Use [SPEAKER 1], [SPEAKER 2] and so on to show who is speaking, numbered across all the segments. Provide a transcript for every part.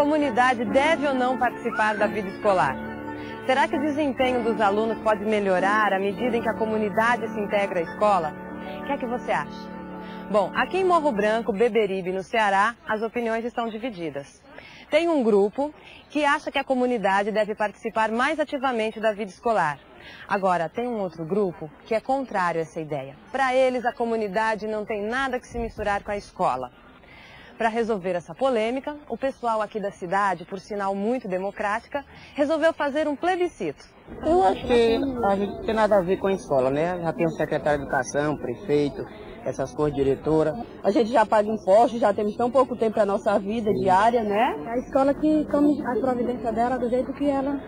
[SPEAKER 1] comunidade deve ou não participar da vida escolar? Será que o desempenho dos alunos pode melhorar à medida em que a comunidade se integra à escola? O que é que você acha? Bom, aqui em Morro Branco, Beberibe, no Ceará, as opiniões estão divididas. Tem um grupo que acha que a comunidade deve participar mais ativamente da vida escolar. Agora, tem um outro grupo que é contrário a essa ideia. Para eles, a comunidade não tem nada que se misturar com a escola. Para resolver essa polêmica, o pessoal aqui da cidade, por sinal muito democrática, resolveu fazer um plebiscito.
[SPEAKER 2] Eu acho que a gente não tem nada a ver com a escola, né? Já tem o secretário de educação, prefeito, essas coisas, diretora.
[SPEAKER 3] A gente já paga impostos, já temos tão pouco tempo para a nossa vida diária, né?
[SPEAKER 4] A escola que tome a providência dela do jeito que ela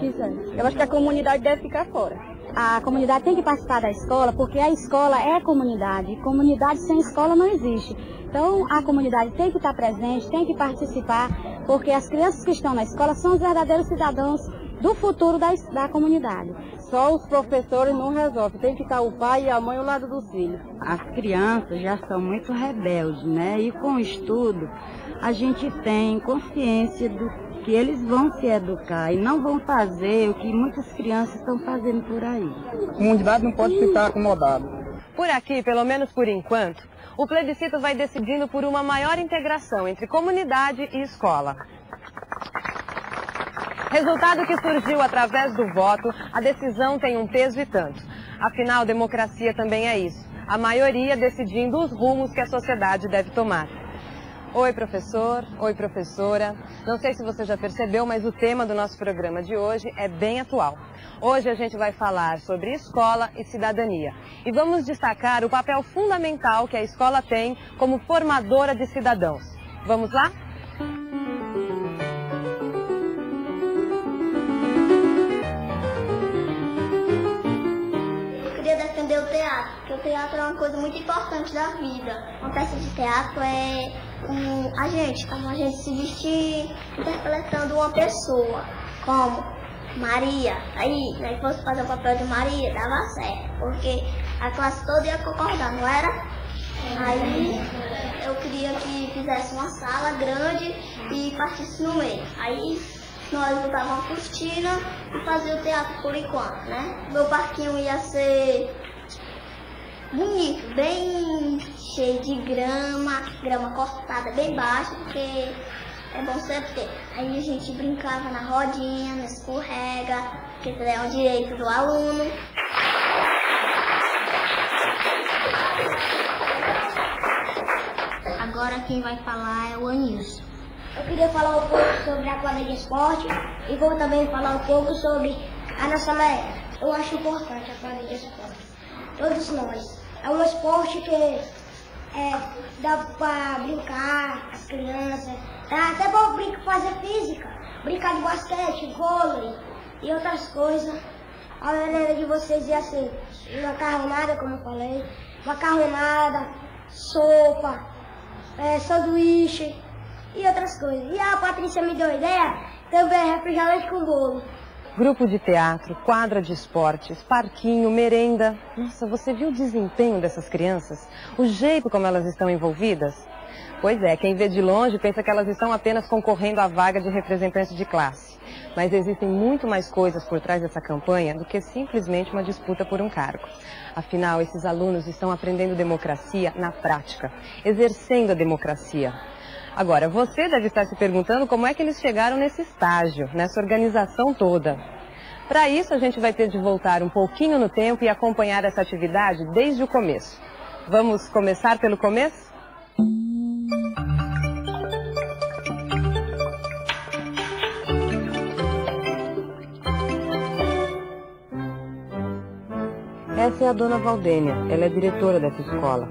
[SPEAKER 4] quiser.
[SPEAKER 3] Eu acho que a comunidade deve ficar fora.
[SPEAKER 4] A comunidade tem que participar da escola, porque a escola é comunidade. E comunidade sem escola não existe. Então, a comunidade tem que estar presente, tem que participar, porque as crianças que estão na escola são os verdadeiros cidadãos do futuro da comunidade.
[SPEAKER 3] Só os professores não resolvem, tem que estar o pai e a mãe ao lado dos filhos.
[SPEAKER 5] As crianças já são muito rebeldes, né? E com o estudo, a gente tem consciência do que eles vão se educar e não vão fazer o que muitas crianças estão fazendo por aí.
[SPEAKER 2] A comunidade não pode ficar acomodada.
[SPEAKER 1] Por aqui, pelo menos por enquanto, o plebiscito vai decidindo por uma maior integração entre comunidade e escola. Resultado que surgiu através do voto, a decisão tem um peso e tanto. Afinal, democracia também é isso. A maioria decidindo os rumos que a sociedade deve tomar. Oi, professor. Oi, professora. Não sei se você já percebeu, mas o tema do nosso programa de hoje é bem atual. Hoje a gente vai falar sobre escola e cidadania. E vamos destacar o papel fundamental que a escola tem como formadora de cidadãos. Vamos lá?
[SPEAKER 6] Defender o teatro, porque o teatro é uma coisa muito importante da vida. Uma peça de teatro é como a gente se vestir interpretando uma pessoa, como Maria. Aí fosse fazer o papel de Maria, dava certo, porque a classe toda ia concordar, não era? Aí eu queria que fizesse uma sala grande e partisse no meio. Aí nós botávamos uma cortina e fazia o teatro por enquanto, né? Meu parquinho ia ser bonito, bem cheio de grama cortada bem baixa, porque é bom sempre ter. Aí a gente brincava na rodinha, no escorrega, que é o direito do aluno. Agora quem vai falar é o Anilson.
[SPEAKER 7] Eu queria falar um pouco sobre a quadra de esporte e vou também falar um pouco sobre a nossa merenda. Eu acho importante a quadra de esporte. Todos nós. É um esporte que dá para brincar, as crianças. Dá até para fazer física. Brincar de basquete, vôlei e outras coisas. A merenda de vocês ia ser macarronada, como eu falei. Macarronada, sopa, sanduíche e outras coisas. E a Patrícia me deu a ideia, também é refrigerante com bolo.
[SPEAKER 1] Grupo de teatro, quadra de esportes, parquinho, merenda. Nossa, você viu o desempenho dessas crianças? O jeito como elas estão envolvidas? Pois é, quem vê de longe pensa que elas estão apenas concorrendo à vaga de representante de classe. Mas existem muito mais coisas por trás dessa campanha do que simplesmente uma disputa por um cargo. Afinal, esses alunos estão aprendendo democracia na prática, exercendo a democracia. Agora, você deve estar se perguntando como é que eles chegaram nesse estágio, nessa organização toda. Para isso, a gente vai ter de voltar um pouquinho no tempo e acompanhar essa atividade desde o começo. Vamos começar pelo começo? Essa é a dona Valdênia, ela é diretora dessa escola.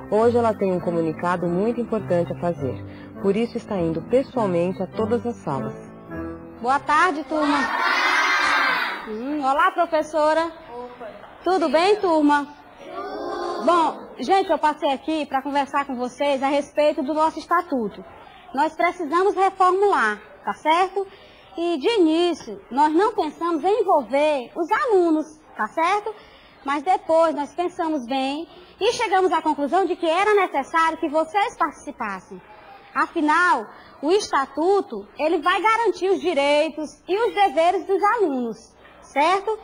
[SPEAKER 1] Hoje ela tem um comunicado muito importante a fazer, por isso está indo pessoalmente a todas as salas.
[SPEAKER 4] Boa tarde, turma. Olá, professora. Tudo bem, turma? Bom, gente, eu passei aqui para conversar com vocês a respeito do nosso estatuto. Nós precisamos reformular, tá certo? E de início, nós não pensamos em envolver os alunos, tá certo? Mas depois nós pensamos bem e chegamos à conclusão de que era necessário que vocês participassem. Afinal, o estatuto, ele vai garantir os direitos e os deveres dos alunos, certo?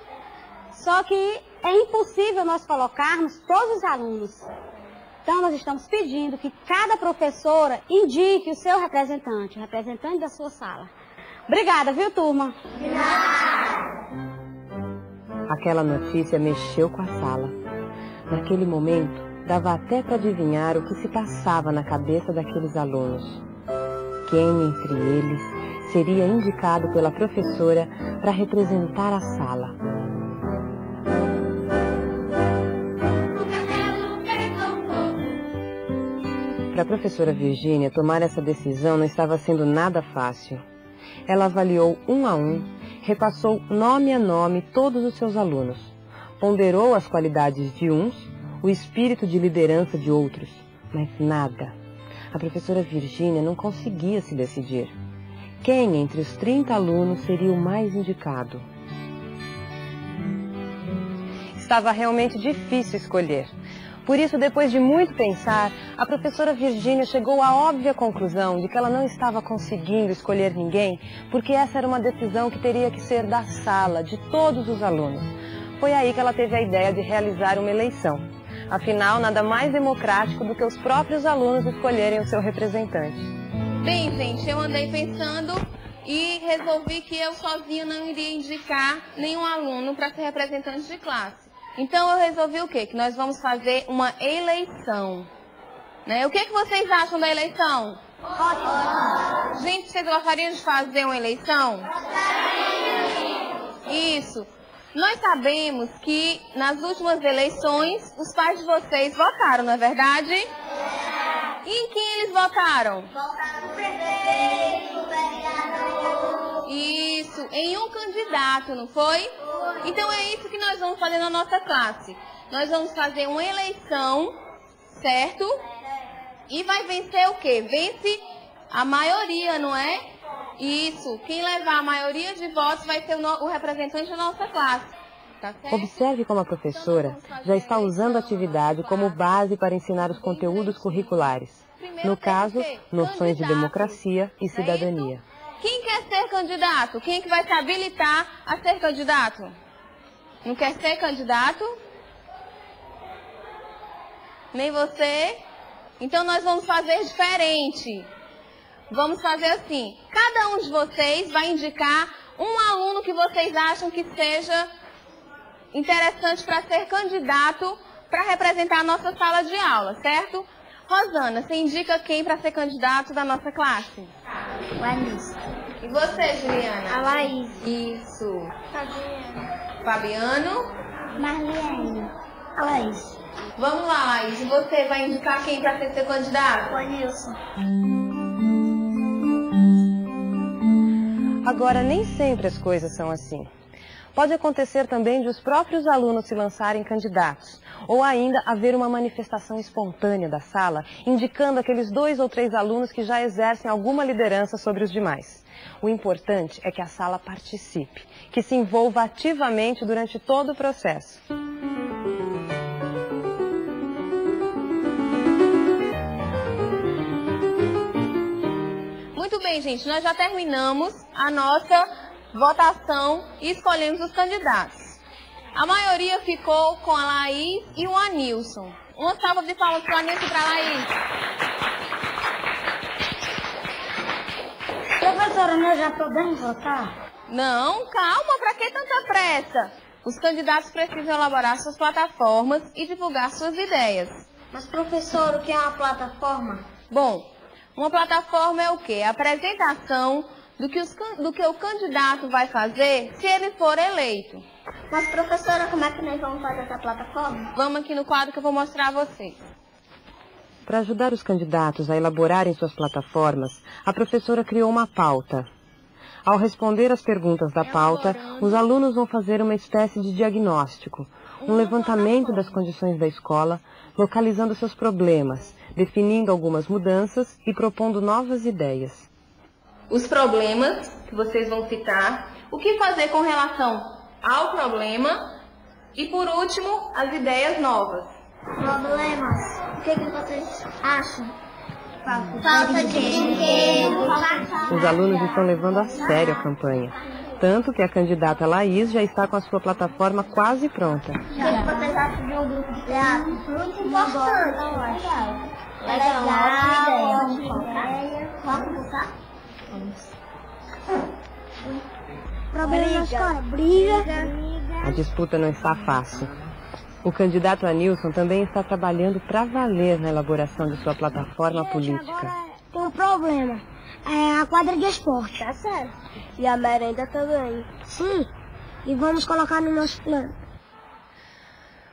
[SPEAKER 4] Só que é impossível nós colocarmos todos os alunos. Então, nós estamos pedindo que cada professora indique o seu representante, o representante da sua sala. Obrigada, viu, turma?
[SPEAKER 1] Aquela notícia mexeu com a sala. Naquele momento, dava até para adivinhar o que se passava na cabeça daqueles alunos. Quem entre eles seria indicado pela professora para representar a sala? Para a professora Virgínia, tomar essa decisão não estava sendo nada fácil. Ela avaliou um a um, repassou nome a nome todos os seus alunos, ponderou as qualidades de uns, o espírito de liderança de outros, mas nada. A professora Virgínia não conseguia se decidir. Quem entre os 30 alunos seria o mais indicado? Estava realmente difícil escolher. Por isso, depois de muito pensar, a professora Virgínia chegou à óbvia conclusão de que ela não estava conseguindo escolher ninguém, porque essa era uma decisão que teria que ser da sala, de todos os alunos. Foi aí que ela teve a ideia de realizar uma eleição. Afinal, nada mais democrático do que os próprios alunos escolherem o seu representante.
[SPEAKER 8] Bem, gente, eu andei pensando e resolvi que eu sozinha não iria indicar nenhum aluno para ser representante de classe. Então eu resolvi o quê? Que nós vamos fazer uma eleição. Né? O que vocês acham da eleição? Gente, vocês gostariam de fazer uma eleição? Isso. Nós sabemos que nas últimas eleições os pais de vocês votaram, não é verdade? E em quem eles votaram?
[SPEAKER 6] Votaram no prefeito, no vereador.
[SPEAKER 8] Isso, em um candidato, não foi? Então é isso que nós vamos fazer na nossa classe. Nós vamos fazer uma eleição, certo? E vai vencer o quê? Vence a maioria, não é? Isso. Quem levar a maioria de votos vai ser o representante da nossa classe. Tá certo?
[SPEAKER 1] Observe como a professora já está usando a atividade como base para ensinar os conteúdos curriculares. No caso, noções de democracia e cidadania.
[SPEAKER 8] Quem quer ser candidato? Quem é que vai se habilitar a ser candidato? Não quer ser candidato? Nem você? Então nós vamos fazer diferente. Vamos fazer assim. Cada um de vocês vai indicar um aluno que vocês acham que seja interessante para ser candidato para representar a nossa sala de aula, certo? Rosana, você indica quem para ser candidato da nossa classe?
[SPEAKER 6] O Anis.
[SPEAKER 8] E você, Juliana?
[SPEAKER 6] A Laís.
[SPEAKER 8] Isso.
[SPEAKER 6] Fabiano.
[SPEAKER 8] Fabiano?
[SPEAKER 6] Marliene. A Laís.
[SPEAKER 8] Vamos lá, Laís. E você vai indicar quem para ser seu candidato?
[SPEAKER 6] O Anilson.
[SPEAKER 1] Agora, nem sempre as coisas são assim. Pode acontecer também de os próprios alunos se lançarem candidatos, ou ainda haver uma manifestação espontânea da sala, indicando aqueles 2 ou 3 alunos que já exercem alguma liderança sobre os demais. O importante é que a sala participe, que se envolva ativamente durante todo o processo.
[SPEAKER 8] Muito bem, gente. Nós já terminamos a nossa votação e escolhemos os candidatos. A maioria ficou com a Laís e o Anilson. Uma salva de palmas para o Anilson e para a Laís.
[SPEAKER 7] Professora, nós já podemos votar?
[SPEAKER 8] Não, calma, para que tanta pressa? Os candidatos precisam elaborar suas plataformas e divulgar suas ideias.
[SPEAKER 7] Mas, professora, o que é uma plataforma?
[SPEAKER 8] Bom, uma plataforma é o quê? A apresentação do que o candidato vai fazer se ele for eleito.
[SPEAKER 6] Mas, professora, como é que nós vamos fazer essa plataforma?
[SPEAKER 8] Vamos aqui no quadro que eu vou mostrar a vocês.
[SPEAKER 1] Para ajudar os candidatos a elaborarem suas plataformas, a professora criou uma pauta. Ao responder às perguntas da pauta, os alunos vão fazer uma espécie de diagnóstico, um levantamento das condições da escola, localizando seus problemas, definindo algumas mudanças e propondo novas ideias.
[SPEAKER 8] Os problemas que vocês vão citar, o que fazer com relação ao problema e, por último, as ideias novas.
[SPEAKER 6] Problemas. O que vocês acham? Falta de brinquedo.
[SPEAKER 1] Os alunos estão levando a sério a campanha. Tanto que a candidata Laís já está com a sua plataforma quase pronta.
[SPEAKER 6] Já vocês acham de um grupo de teatro? Muito importante. Legal, ideia. Vamos começar? Problema na escola, briga.
[SPEAKER 1] A disputa não está fácil. O candidato Anilson também está trabalhando para valer na elaboração de sua plataforma política.
[SPEAKER 7] Tem um problema. É a quadra de esporte.
[SPEAKER 6] Tá certo. E a merenda também.
[SPEAKER 7] Sim. E vamos colocar no nosso plano.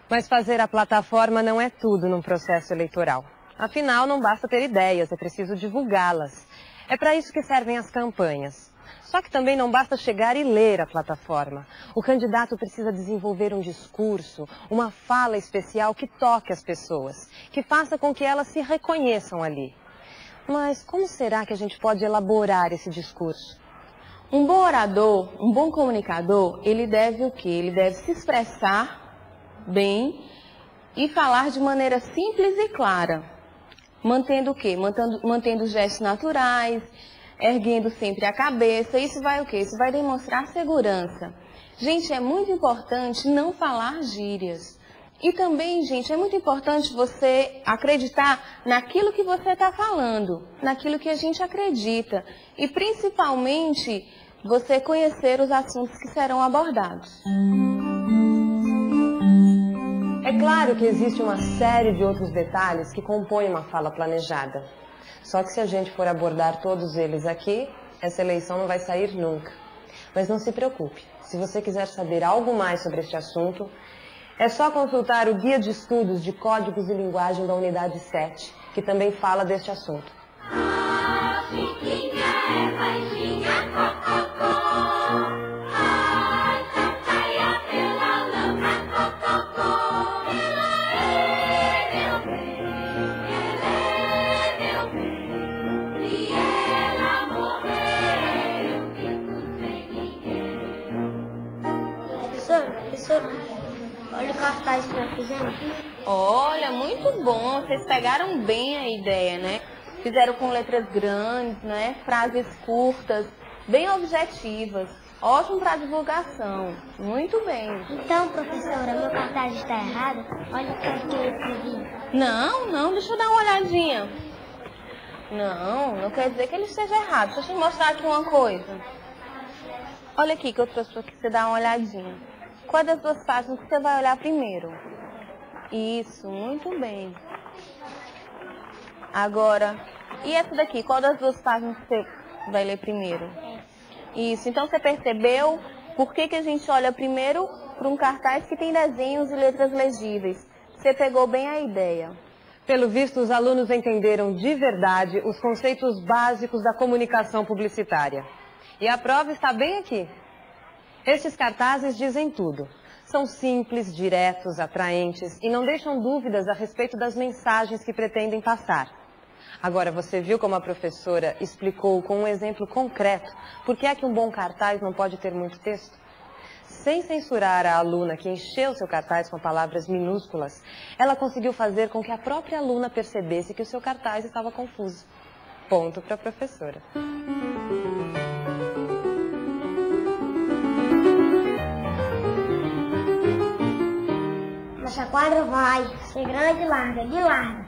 [SPEAKER 1] Mas fazer a plataforma não é tudo num processo eleitoral. Afinal, não basta ter ideias, é preciso divulgá-las. É para isso que servem as campanhas. Só que também não basta chegar e ler a plataforma. O candidato precisa desenvolver um discurso, uma fala especial que toque as pessoas, que faça com que elas se reconheçam ali. Mas como será que a gente pode elaborar esse discurso?
[SPEAKER 8] Um bom orador, um bom comunicador, ele deve o quê? Ele deve se expressar bem e falar de maneira simples e clara. Mantendo o quê? Mantendo gestos naturais, erguendo sempre a cabeça. Isso vai o quê? Isso vai demonstrar segurança. Gente, é muito importante não falar gírias. E também, gente, é muito importante você acreditar naquilo que você está falando, naquilo que a gente acredita. E principalmente, você conhecer os assuntos que serão abordados.
[SPEAKER 1] É claro que existe uma série de outros detalhes que compõem uma fala planejada. Só que se a gente for abordar todos eles aqui, essa eleição não vai sair nunca. Mas não se preocupe, se você quiser saber algo mais sobre este assunto, é só consultar o Guia de Estudos de Códigos e Linguagem da Unidade 7, que também fala deste assunto.
[SPEAKER 9] A Chiquinha é baixinha, cococó. A saia pela lama, cococó. Ela é meu bem, e ela morrer, eu fico sem ninguém.
[SPEAKER 7] Professor, olha o cartaz que nós fizemos.
[SPEAKER 8] Olha, muito bom. Vocês pegaram bem a ideia, né? Fizeram com letras grandes, né? Frases curtas, bem objetivas. Ótimo para divulgação. Muito bem.
[SPEAKER 7] Então, professora, meu cartaz está errado? Olha o que eu escrevi.
[SPEAKER 8] Não, deixa eu dar uma olhadinha. Não quer dizer que ele esteja errado. Deixa eu te mostrar aqui uma coisa. Olha aqui que eu trouxe para você dar uma olhadinha. Qual das duas páginas que você vai olhar primeiro? Isso, muito bem. Agora, e essa daqui? Qual das duas páginas que você vai ler primeiro? Isso, então você percebeu por que a gente olha primeiro para um cartaz que tem desenhos e letras legíveis? Você pegou bem a ideia.
[SPEAKER 1] Pelo visto, os alunos entenderam de verdade os conceitos básicos da comunicação publicitária. E a prova está bem aqui. Estes cartazes dizem tudo. São simples, diretos, atraentes e não deixam dúvidas a respeito das mensagens que pretendem passar. Agora, você viu como a professora explicou com um exemplo concreto por que é que um bom cartaz não pode ter muito texto? Sem censurar a aluna que encheu seu cartaz com palavras minúsculas, ela conseguiu fazer com que a própria aluna percebesse que o seu cartaz estava confuso. Ponto para a professora.
[SPEAKER 7] Nossa quadra vai ser grande e larga,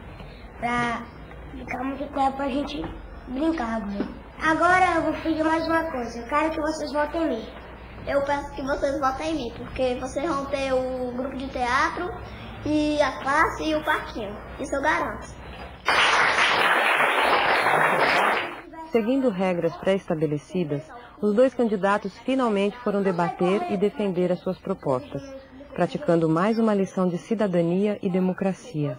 [SPEAKER 7] pra ficar muito tempo pra gente brincar, né? Agora eu vou pedir mais uma coisa, eu quero que vocês votem em mim.
[SPEAKER 6] Eu peço que vocês votem em mim, porque vocês vão ter o grupo de teatro e a classe e o parquinho. Isso eu garanto.
[SPEAKER 1] Seguindo regras pré-estabelecidas, os dois candidatos finalmente foram debater e defender as suas propostas, praticando mais uma lição de cidadania e democracia.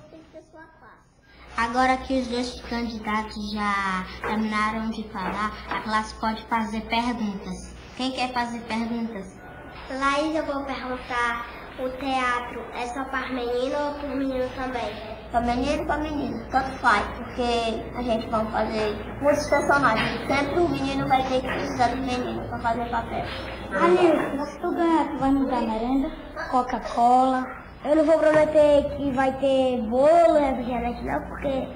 [SPEAKER 10] Agora que os dois candidatos já terminaram de falar, a classe pode fazer perguntas. Quem quer fazer perguntas?
[SPEAKER 7] Laís, eu vou perguntar, o teatro é só para menino ou para menino também?
[SPEAKER 6] Para menino e para menina, tanto faz, porque a gente vai fazer muitos personagens. Sempre o menino vai ter que precisar do menino para fazer papel.
[SPEAKER 7] Anil, se tu ganhar, tu vai me dar merenda? Coca-Cola. Eu não vou prometer que vai ter bolo, refrigerante não, porque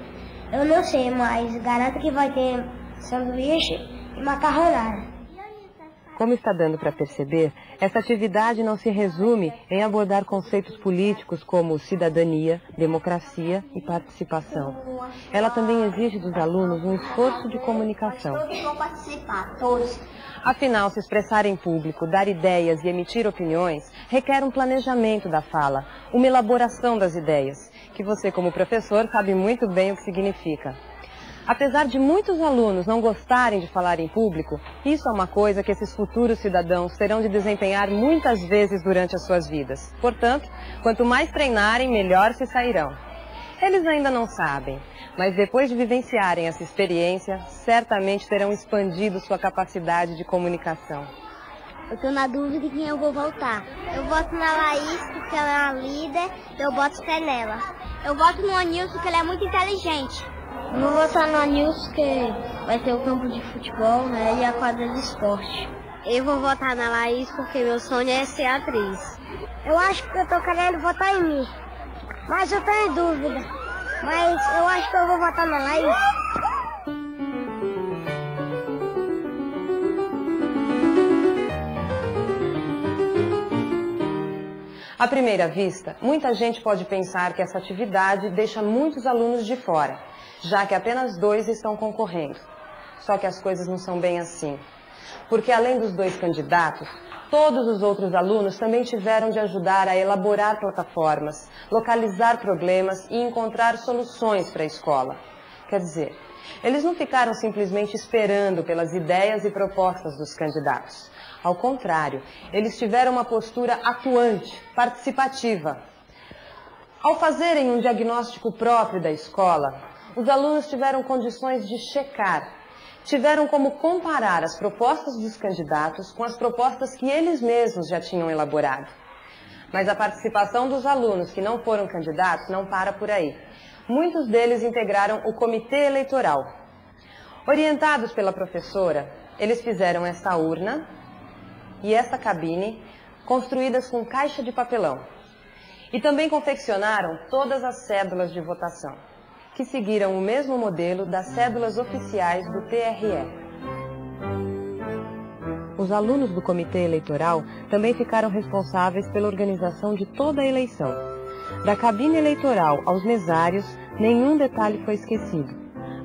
[SPEAKER 7] Eu não sei, mas garanto que vai ter sanduíche e macarronada.
[SPEAKER 1] Como está dando para perceber, essa atividade não se resume em abordar conceitos políticos como cidadania, democracia e participação. Ela também exige dos alunos um esforço de comunicação.
[SPEAKER 6] Todos vão participar, todos.
[SPEAKER 1] Afinal, se expressar em público, dar ideias e emitir opiniões, requer um planejamento da fala, uma elaboração das ideias, que você, como professor, sabe muito bem o que significa. Apesar de muitos alunos não gostarem de falar em público, isso é uma coisa que esses futuros cidadãos terão de desempenhar muitas vezes durante as suas vidas. Portanto, quanto mais treinarem, melhor se sairão. Eles ainda não sabem, mas depois de vivenciarem essa experiência, certamente terão expandido sua capacidade de comunicação.
[SPEAKER 7] Eu tô na dúvida de quem eu vou votar. Eu voto na Laís porque ela é a líder, eu boto fé nela. Eu voto no Anilson porque ele é muito inteligente. Eu vou votar no Anilson porque vai ter o campo de futebol, né, e a quadra de esporte. Eu vou votar na Laís porque meu sonho é ser atriz. Eu acho que eu tô querendo votar em mim, mas eu tenho dúvida. Mas eu acho que eu vou votar na Laís.
[SPEAKER 1] À primeira vista, muita gente pode pensar que essa atividade deixa muitos alunos de fora, já que apenas 2 estão concorrendo. Só que as coisas não são bem assim. Porque além dos 2 candidatos, todos os outros alunos também tiveram de ajudar a elaborar plataformas, localizar problemas e encontrar soluções para a escola. Quer dizer, eles não ficaram simplesmente esperando pelas ideias e propostas dos candidatos. Ao contrário, eles tiveram uma postura atuante, participativa. Ao fazerem um diagnóstico próprio da escola, os alunos tiveram condições de checar, tiveram como comparar as propostas dos candidatos com as propostas que eles mesmos já tinham elaborado. Mas a participação dos alunos que não foram candidatos não para por aí. Muitos deles integraram o comitê eleitoral. Orientados pela professora, eles fizeram essa urna e essa cabine construídas com caixa de papelão. E também confeccionaram todas as cédulas de votação, que seguiram o mesmo modelo das cédulas oficiais do TRE. Os alunos do comitê eleitoral também ficaram responsáveis pela organização de toda a eleição. Da cabine eleitoral aos mesários, nenhum detalhe foi esquecido.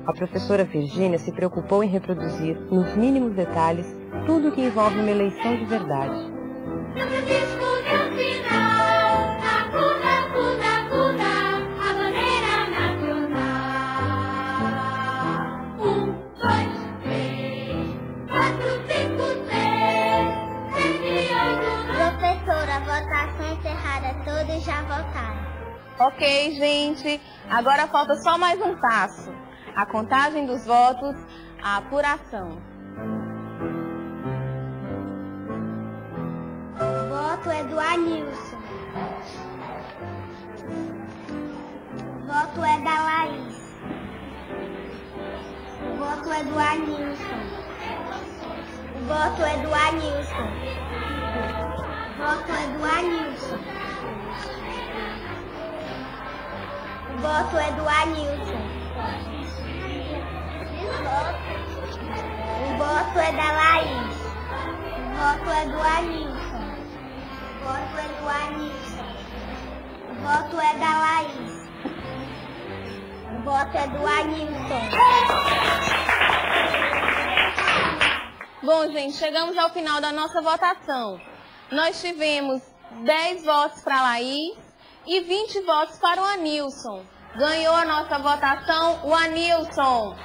[SPEAKER 1] A professora Virgínia se preocupou em reproduzir, nos mínimos detalhes, tudo que envolve uma eleição de verdade.
[SPEAKER 7] Professora, votação encerrada, todos já votaram.
[SPEAKER 8] Ok, gente. Agora falta só mais um passo. A contagem dos votos, a apuração.
[SPEAKER 7] O voto é do Anilson. O voto é da Laís. O voto é do Anilson. O voto é do Anilson. O voto é do Anilson. O voto é do Anilson. O voto é da Laís. O voto é do Anilson. O voto é do Anilson. O voto é da Laís. O voto é do Anilson.
[SPEAKER 8] Bom, gente, chegamos ao final da nossa votação. Nós tivemos 10 votos para a Laís e 20 votos para o Anilson. Ganhou a nossa votação o Anilson.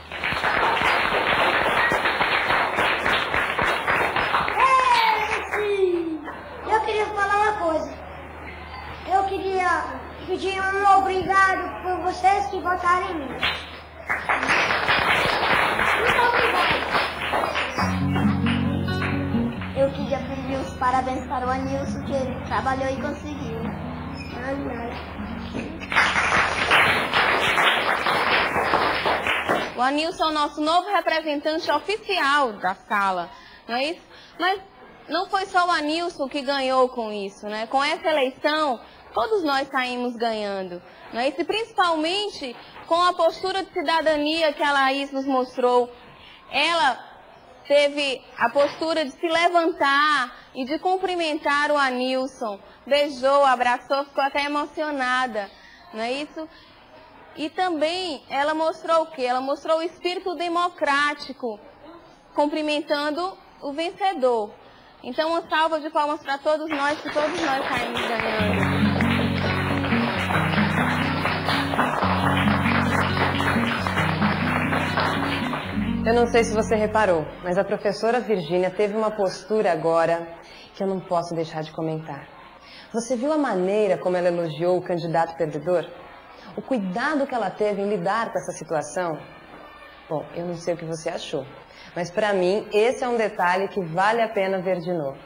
[SPEAKER 7] Eu queria falar uma coisa. Eu queria pedir um obrigado por vocês que votaram em mim. Muito obrigado. Eu queria pedir os parabéns para o Anilson, que ele trabalhou e conseguiu.
[SPEAKER 8] O Anilson é o nosso novo representante oficial da sala, não é isso? Mas não foi só o Anilson que ganhou com isso, né? Com essa eleição, todos nós saímos ganhando. Não é? E principalmente com a postura de cidadania que a Laís nos mostrou. Ela teve a postura de se levantar e de cumprimentar o Anilson. Beijou, abraçou, ficou até emocionada. Não é isso? E também ela mostrou o quê? Ela mostrou o espírito democrático, cumprimentando o vencedor. Então, uma salva de palmas para todos nós, que todos nós saímos ganhando.
[SPEAKER 1] Eu não sei se você reparou, mas a professora Virgínia teve uma postura agora que eu não posso deixar de comentar. Você viu a maneira como ela elogiou o candidato perdedor? O cuidado que ela teve em lidar com essa situação? Bom, eu não sei o que você achou, mas para mim esse é um detalhe que vale a pena ver de novo.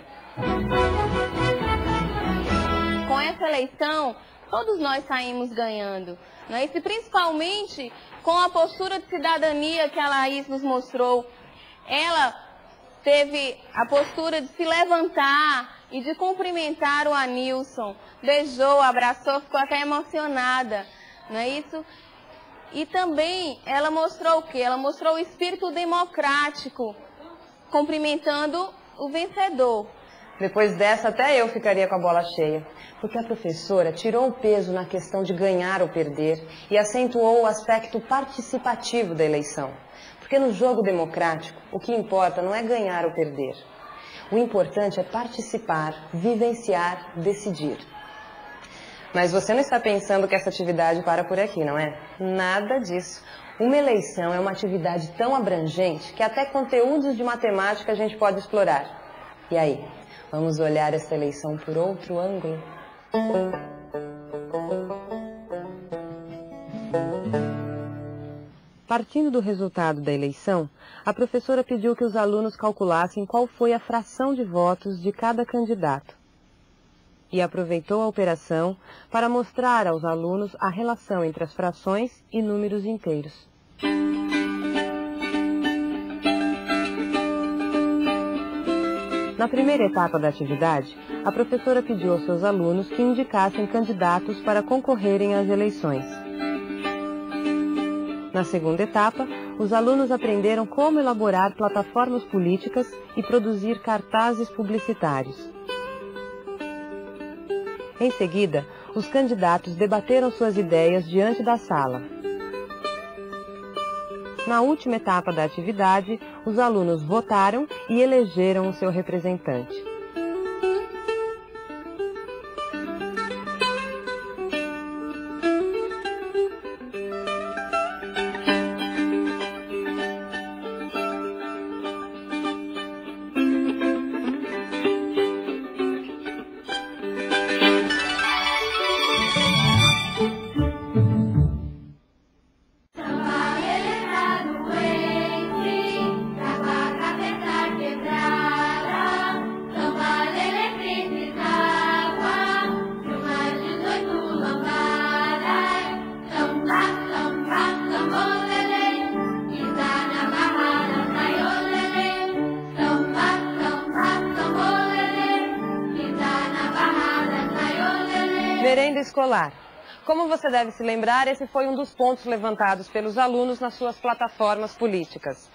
[SPEAKER 8] Com essa eleição, todos nós saímos ganhando. Não é? E principalmente com a postura de cidadania que a Laís nos mostrou. Ela teve a postura de se levantar e de cumprimentar o Anilson. Beijou, abraçou, ficou até emocionada. Não é isso? E também ela mostrou o quê? Ela mostrou o espírito democrático, cumprimentando o vencedor.
[SPEAKER 1] Depois dessa, até eu ficaria com a bola cheia, porque a professora tirou o peso na questão de ganhar ou perder e acentuou o aspecto participativo da eleição. Porque no jogo democrático, o que importa não é ganhar ou perder. O importante é participar, vivenciar, decidir. Mas você não está pensando que essa atividade para por aqui, não é? Nada disso. Uma eleição é uma atividade tão abrangente que até conteúdos de matemática a gente pode explorar. E aí, vamos olhar essa eleição por outro ângulo? Partindo do resultado da eleição, a professora pediu que os alunos calculassem qual foi a fração de votos de cada candidato. E aproveitou a operação para mostrar aos alunos a relação entre as frações e números inteiros. Na primeira etapa da atividade, a professora pediu aos seus alunos que indicassem candidatos para concorrerem às eleições. Na segunda etapa, os alunos aprenderam como elaborar plataformas políticas e produzir cartazes publicitários. Em seguida, os candidatos debateram suas ideias diante da sala. Na última etapa da atividade, os alunos votaram e elegeram o seu representante. Merenda escolar. Como você deve se lembrar, esse foi um dos pontos levantados pelos alunos nas suas plataformas políticas.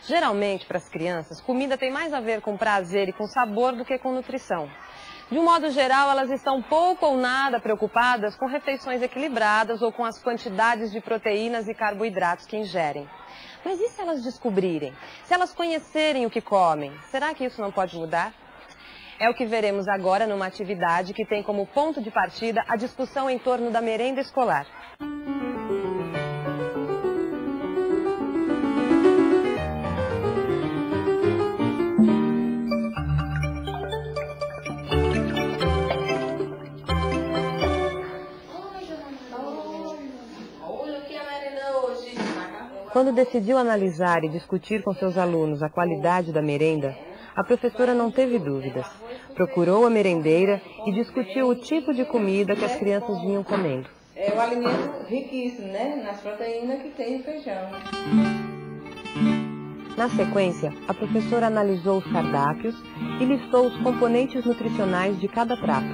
[SPEAKER 1] Geralmente, para as crianças, comida tem mais a ver com prazer e com sabor do que com nutrição. De um modo geral, elas estão pouco ou nada preocupadas com refeições equilibradas ou com as quantidades de proteínas e carboidratos que ingerem. Mas e se elas descobrirem? Se elas conhecerem o que comem, será que isso não pode mudar? É o que veremos agora numa atividade que tem como ponto de partida a discussão em torno da merenda escolar. Quando decidiu analisar e discutir com seus alunos a qualidade da merenda, a professora não teve dúvidas. Procurou a merendeira e discutiu o tipo de comida que as crianças vinham comendo.
[SPEAKER 11] É um alimento riquíssimo, né? Nas proteínas que tem o feijão.
[SPEAKER 1] Na sequência, a professora analisou os cardápios e listou os componentes nutricionais de cada prato.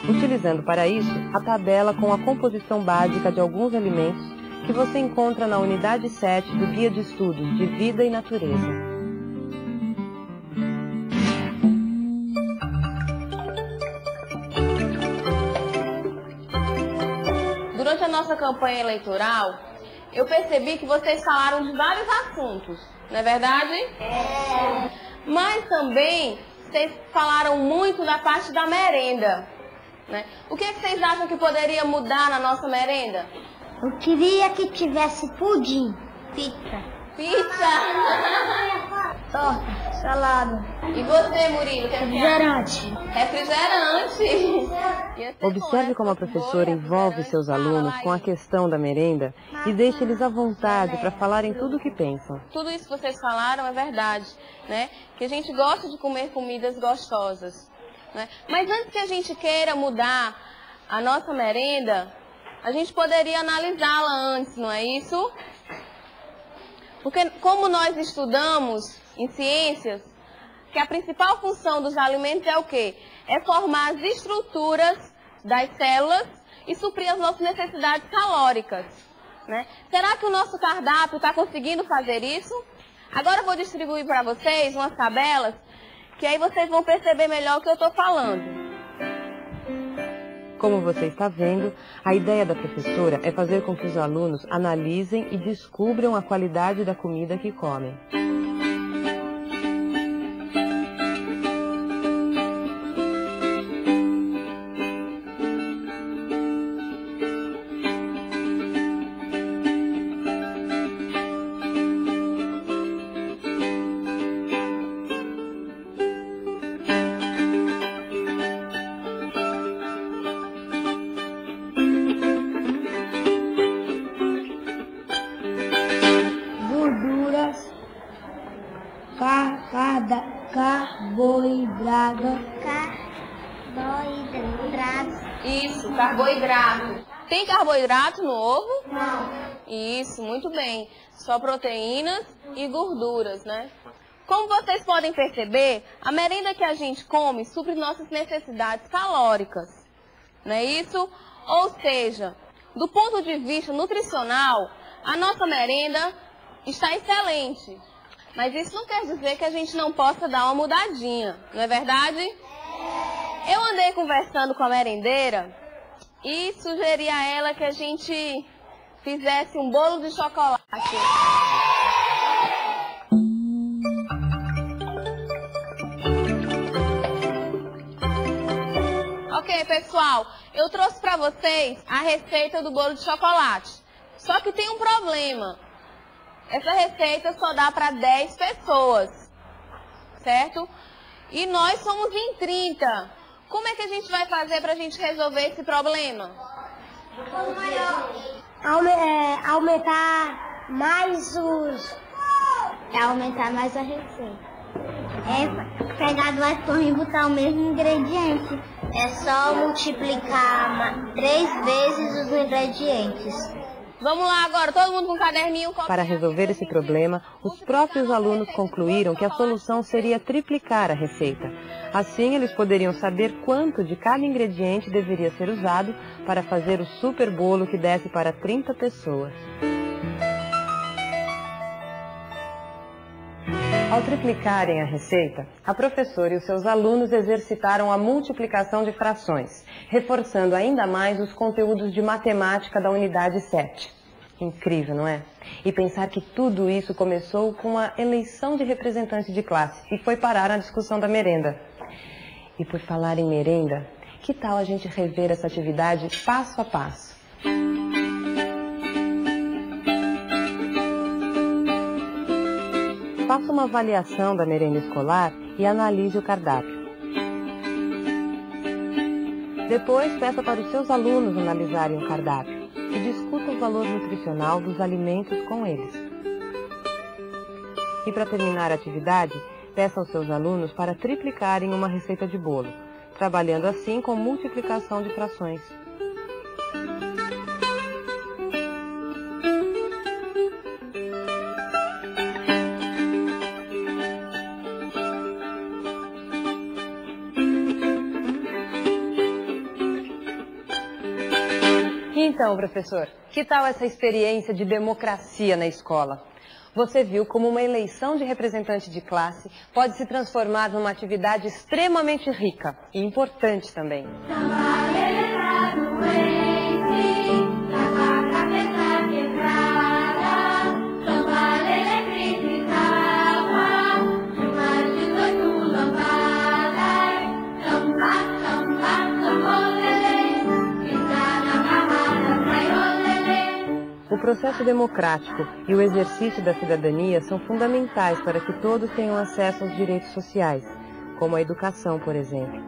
[SPEAKER 1] utilizando para isso a tabela com a composição básica de alguns alimentos que você encontra na unidade 7 do Guia de Estudos de Vida e Natureza.
[SPEAKER 8] Durante a nossa campanha eleitoral, eu percebi que vocês falaram de vários assuntos, não é verdade? É. Mas também vocês falaram muito da parte da merenda, né? O que vocês acham que poderia mudar na nossa merenda?
[SPEAKER 7] Eu queria que tivesse pudim, pizza.
[SPEAKER 8] Pizza!
[SPEAKER 7] Torta, salada.
[SPEAKER 8] E você, Murilo?
[SPEAKER 7] Refrigerante.
[SPEAKER 8] Refrigerante!
[SPEAKER 1] Observe como a professora envolve seus alunos com a questão da merenda e deixa eles à vontade para falarem tudo o que pensam.
[SPEAKER 8] Tudo isso que vocês falaram é verdade, né? Que a gente gosta de comer comidas gostosas, né? Mas antes que a gente queira mudar a nossa merenda, a gente poderia analisá-la antes, não é isso? Porque como nós estudamos em ciências, que a principal função dos alimentos é o quê? É formar as estruturas das células e suprir as nossas necessidades calóricas, né? Será que o nosso cardápio está conseguindo fazer isso? Agora eu vou distribuir para vocês umas tabelas, que aí vocês vão perceber melhor o que eu estou falando.
[SPEAKER 1] Como você está vendo, a ideia da professora é fazer com que os alunos analisem e descubram a qualidade da comida que comem.
[SPEAKER 7] Carboidratos.
[SPEAKER 8] Isso, carboidrato. Tem carboidrato no ovo?
[SPEAKER 7] Não.
[SPEAKER 8] Isso, muito bem. Só proteínas e gorduras, né? Como vocês podem perceber, a merenda que a gente come supre nossas necessidades calóricas, não é isso? Ou seja, do ponto de vista nutricional, a nossa merenda está excelente. Mas isso não quer dizer que a gente não possa dar uma mudadinha, não é verdade? Eu andei conversando com a merendeira e sugeri a ela que a gente fizesse um bolo de chocolate. Ok, pessoal, eu trouxe para vocês a receita do bolo de chocolate. Só que tem um problema. Essa receita só dá para 10 pessoas, certo? E nós somos em 30. Como é que a gente vai fazer para a gente resolver esse problema?
[SPEAKER 7] Aumentar mais os... aumentar mais a receita. É pegar duas torres e botar o mesmo ingrediente. É só multiplicar 3 vezes os ingredientes.
[SPEAKER 8] Vamos lá agora, todo mundo com um caderninho.
[SPEAKER 1] Para resolver esse problema, os próprios alunos concluíram que a solução seria triplicar a receita. Assim, eles poderiam saber quanto de cada ingrediente deveria ser usado para fazer o super bolo que desse para 30 pessoas. Ao triplicarem a receita, a professora e os seus alunos exercitaram a multiplicação de frações, reforçando ainda mais os conteúdos de matemática da unidade 7. Incrível, não é? E pensar que tudo isso começou com a eleição de representante de classe e foi parar na discussão da merenda. E por falar em merenda, que tal a gente rever essa atividade passo a passo? Faça uma avaliação da merenda escolar e analise o cardápio. Depois, peça para os seus alunos analisarem o cardápio e discuta o valor nutricional dos alimentos com eles. E para terminar a atividade, peça aos seus alunos para triplicarem uma receita de bolo, trabalhando assim com multiplicação de frações. Então, professor, que tal essa experiência de democracia na escola? Você viu como uma eleição de representante de classe pode se transformar numa atividade extremamente rica e importante também. O processo democrático e o exercício da cidadania são fundamentais para que todos tenham acesso aos direitos sociais, como a educação, por exemplo.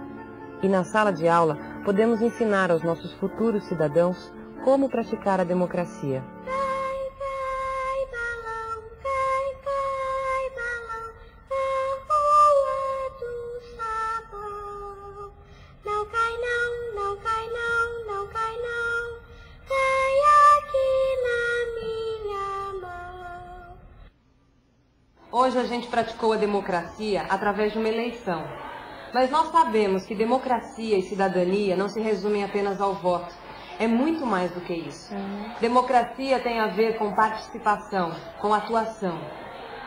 [SPEAKER 1] E na sala de aula, podemos ensinar aos nossos futuros cidadãos como praticar a democracia. Hoje a gente praticou a democracia através de uma eleição. Mas nós sabemos que democracia e cidadania não se resumem apenas ao voto. É muito mais do que isso. Democracia tem a ver com participação, com atuação.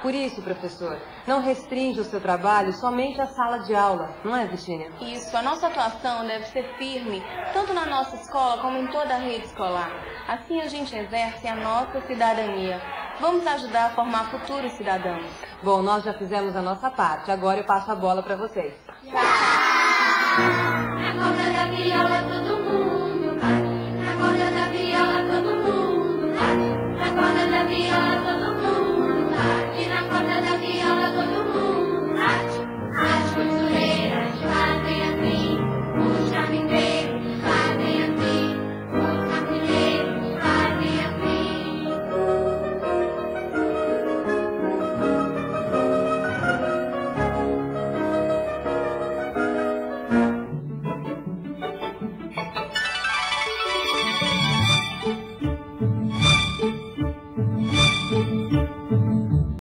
[SPEAKER 1] Por isso, professor, não restringe o seu trabalho somente à sala de aula, não é, Virginia?
[SPEAKER 8] Isso, a nossa atuação deve ser firme, tanto na nossa escola como em toda a rede escolar. Assim a gente exerce a nossa cidadania. Vamos ajudar a formar futuros cidadãos.
[SPEAKER 1] Bom, nós já fizemos a nossa parte, agora eu passo a bola para vocês.